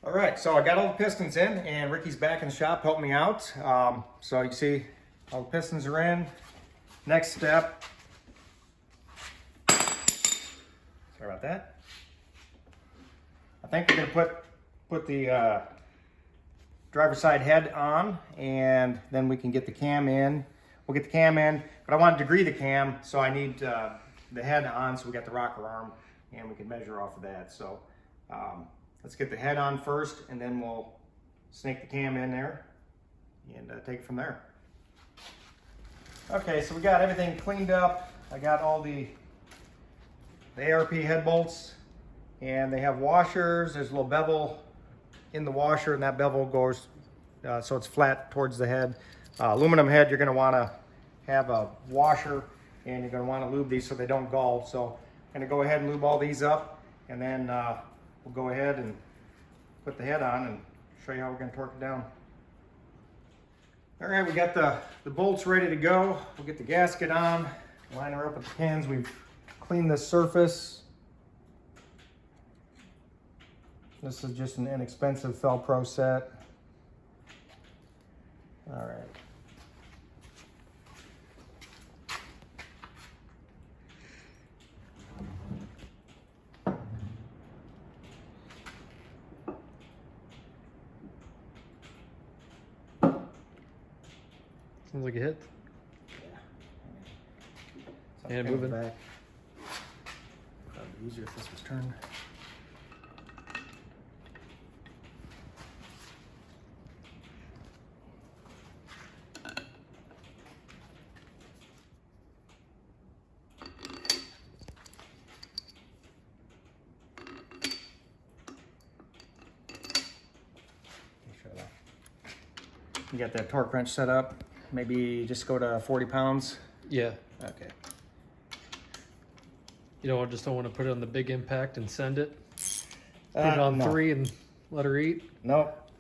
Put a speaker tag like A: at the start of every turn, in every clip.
A: All right, so I got all the pistons in, and Ricky's back in the shop helping me out. So you can see all the pistons are in. Next step, sorry about that. I think we're gonna put the driver's side head on, and then we can get the cam in. We'll get the cam in, but I want to degree the cam, so I need the head on, so we got the rocker arm, and we can measure off of that. So let's get the head on first, and then we'll snake the cam in there and take it from there. Okay, so we got everything cleaned up. I got all the ARP head bolts, and they have washers. There's a little bevel in the washer, and that bevel goes so it's flat towards the head. Aluminum head, you're going to want to have a washer, and you're going to want to lube these so they don't gall. So I'm going to go ahead and lube all these up, and then we'll go ahead and put the head on and show you how we're going to torque it down. All right, we got the bolts ready to go. We'll get the gasket on, line her up with the pins. We've cleaned this surface. This is just an inexpensive Fel-Pro set. All right.
B: Sounds like a hit.
A: Yeah.
B: And moving.
A: Back. Probably easier if this was turned. You got that torque wrench set up. Maybe just go to 40 pounds.
B: Yeah.
A: Okay.
B: You don't just don't want to put it on the big impact and send it. Put it on
A: no.
B: 3 and let her eat.
A: Nope.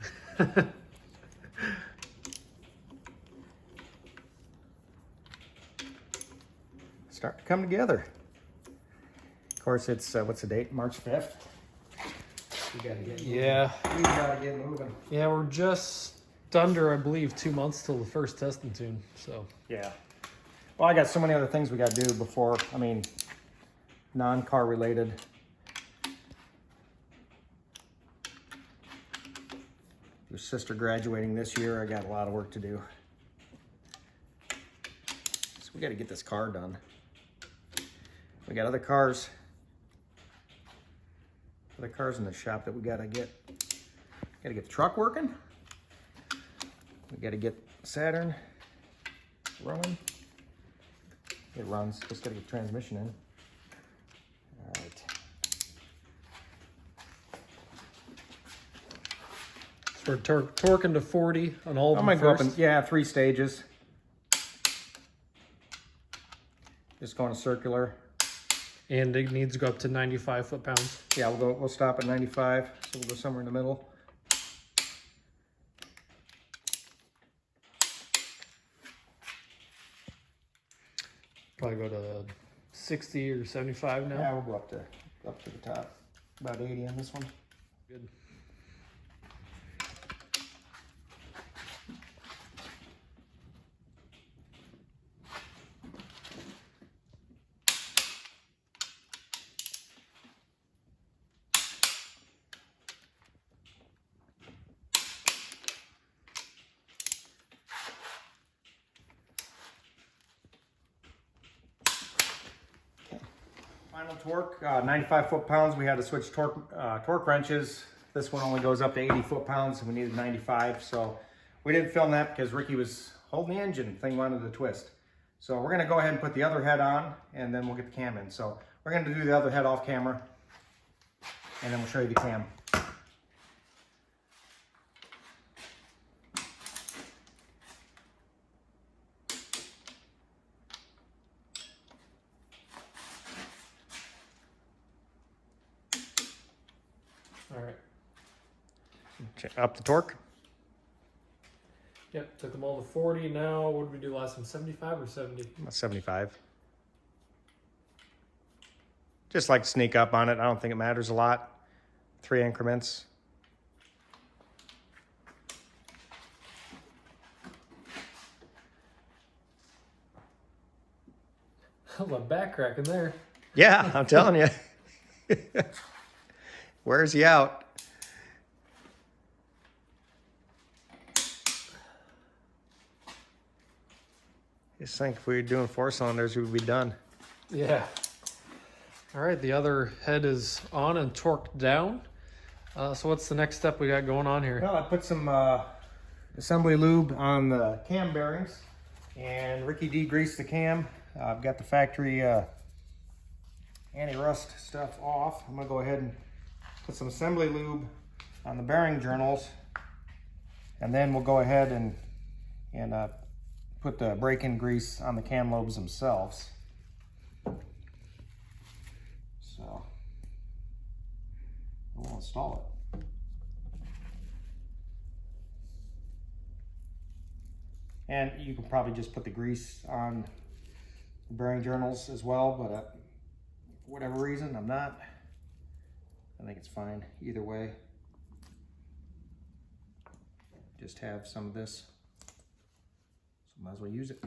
A: Start to come together. Of course, it's what's the date? March 5th. We gotta get moving.
B: Yeah.
A: We gotta get moving.
B: Yeah, we're just under, I believe, 2 months till the first testing tune. So
A: Yeah. Well, I got so many other things we gotta do before. I mean, non-car related. Your sister graduating this year, I got a lot of work to do. So we gotta get this car done. We got other cars in the shop that we gotta get. Gotta get the truck working. We gotta get Saturn running. It runs, just gotta get transmission in. All right.
B: we're torquing to 40 on all of
A: I'm
B: them
A: gonna go up
B: first.
A: in, yeah, 3 stages. Just going to circular.
B: And it needs to go up to 95 foot-pounds.
A: Yeah, we'll stop at 95, so we'll go somewhere in the middle.
B: Probably go to 60 or 75 now.
A: Yeah, we'll go up to the top. About 80 on this one.
B: Good.
A: Final torque, 95 foot-pounds. We had to switch torque wrenches. This one only goes up to 80 foot-pounds, and we needed 95. So we didn't film that because Ricky was holding the engine. Thing wanted to twist. So we're gonna go ahead and put the other head on, and then we'll get the cam in. So we're gonna do the other head off camera, and then we'll show you the cam.
B: All right.
A: Check up the torque.
B: Yep, took them all to 40. Now, what did we do last time? 75 or 70?
A: 75. Just like to sneak up on it. I don't think it matters a lot. 3 increments.
B: A lot of back cracking there.
A: Yeah, I'm telling you. Wears you out. Just think if we were doing 4 cylinders, we'd be done.
B: Yeah. All right, the other head is on and torqued down. So what's the next step we got going on here?
A: Well, I put some assembly lube on the cam bearings, and Ricky degreased the cam. I've got the factory anti-rust stuff off. I'm gonna go ahead and put some assembly lube on the bearing journals, and then we'll go ahead and put the break-in grease on the cam lobes themselves. So we'll install it. And you can probably just put the grease on the bearing journals as well, but for whatever reason, I'm not. I think it's fine either way. Just have some of this, so might as well use it.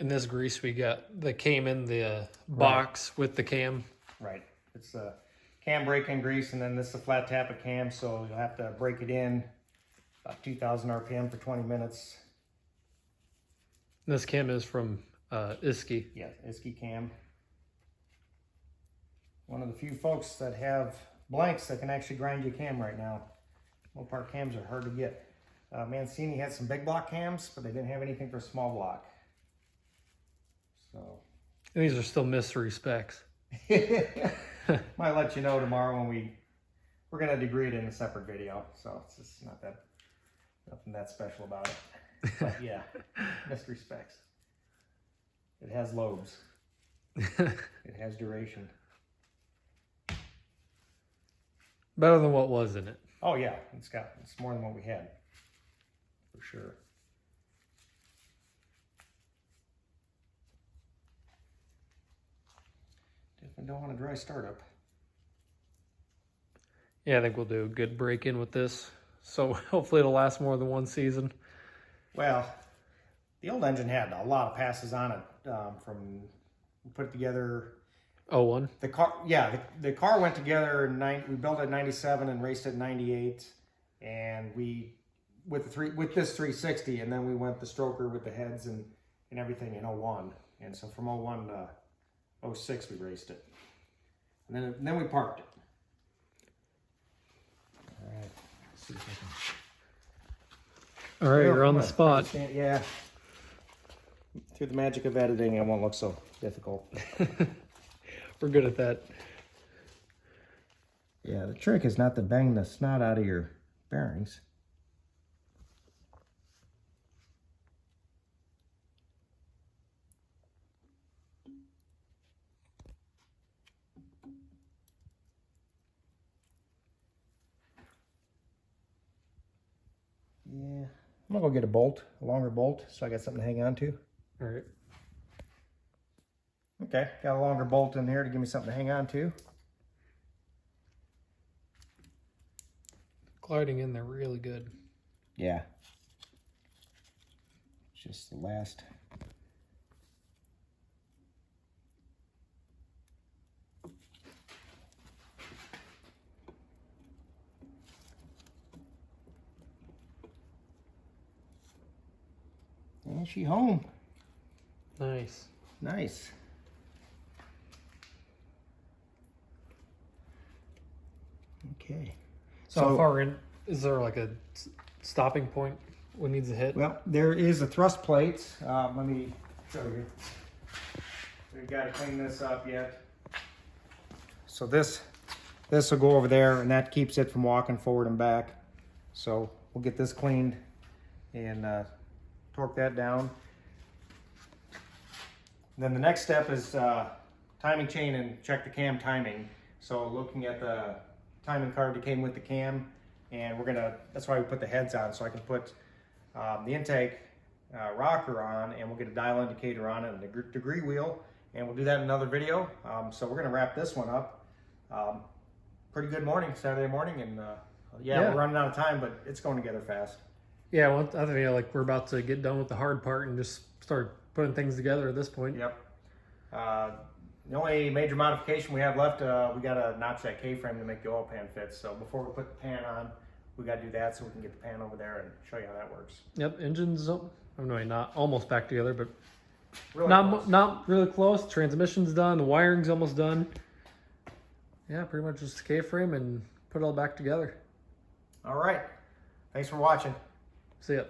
B: In this grease we got that came in the box with the cam.
A: Right. It's a cam break-in grease, and then this is a flat tappet cam, so you'll have to break it in about 2,000 RPM for 20 minutes.
B: This cam is from Iski.
A: Yeah, Iski cam. One of the few folks that have blanks that can actually grind you a cam right now. Mopar cams are hard to get. Mancini had some big block cams, but they didn't have anything for small block. So
B: And these are still mystery specs.
A: might let you know tomorrow when we're gonna degree it in a separate video. So it's just nothing that special about it. But yeah, mystery specs. It has lobes. It has duration.
B: Better than what was in it.
A: Oh yeah, it's more than what we had, for sure. Definitely don't want a dry startup.
B: Yeah, I think we'll do a good break-in with this. So hopefully it'll last more than one season.
A: Well, the old engine had a lot of passes on it. From we put it together.
B: 01?
A: The car, yeah, the car went together in we built it in '97 and raced it in '98, and we with this 360, and then we went the stroker with the heads and everything in '01, and so from '01 to '06 we raced it, and then we parked it. All right, let's see if I can.
B: All right, you're on the spot.
A: Yeah. Through the magic of editing, it won't look so difficult.
B: We're good at that.
A: Yeah, the trick is not to bang the snot out of your bearings. Yeah, I'm gonna go get a longer bolt, so I got something to hang on to.
B: All right.
A: Okay, got a longer bolt in here to give me something to hang on to.
B: Gliding in there really good.
A: Yeah. Just the last. And she home.
B: Nice.
A: Nice. Okay.
B: So how far in, is there like a stopping point when it needs to hit?
A: Well, there is a thrust plate. Let me show you. We've got to clean this up yet. So this will go over there, and that keeps it from walking forward and back. So we'll get this cleaned and torque that down. Then the next step is timing chain and check the cam timing. So looking at the timing card that came with the cam, and that's why we put the heads on, so I can put the intake rocker on, and we'll get a dial indicator on it and a degree wheel, and we'll do that in another video. So we're gonna wrap this one up. Pretty good morning, Saturday morning, and Yeah,
B: Yeah.
A: we're running out of time, but it's going together fast.
B: Yeah, well, I think like we're about to get done with the hard part and just start putting things together at this point.
A: Yep. The only major modification we have left, we got to notch that K-frame to make the oil pan fit. So before we put the pan on, we got to do that so we can get the pan over there and show you how that works.
B: Yep, engine's not almost back together, but
A: Really close.
B: not really close. Transmission's done. The wiring's almost done. Yeah, pretty much just K-frame and put it all back together.
A: All right. Thanks for watching.
B: See ya.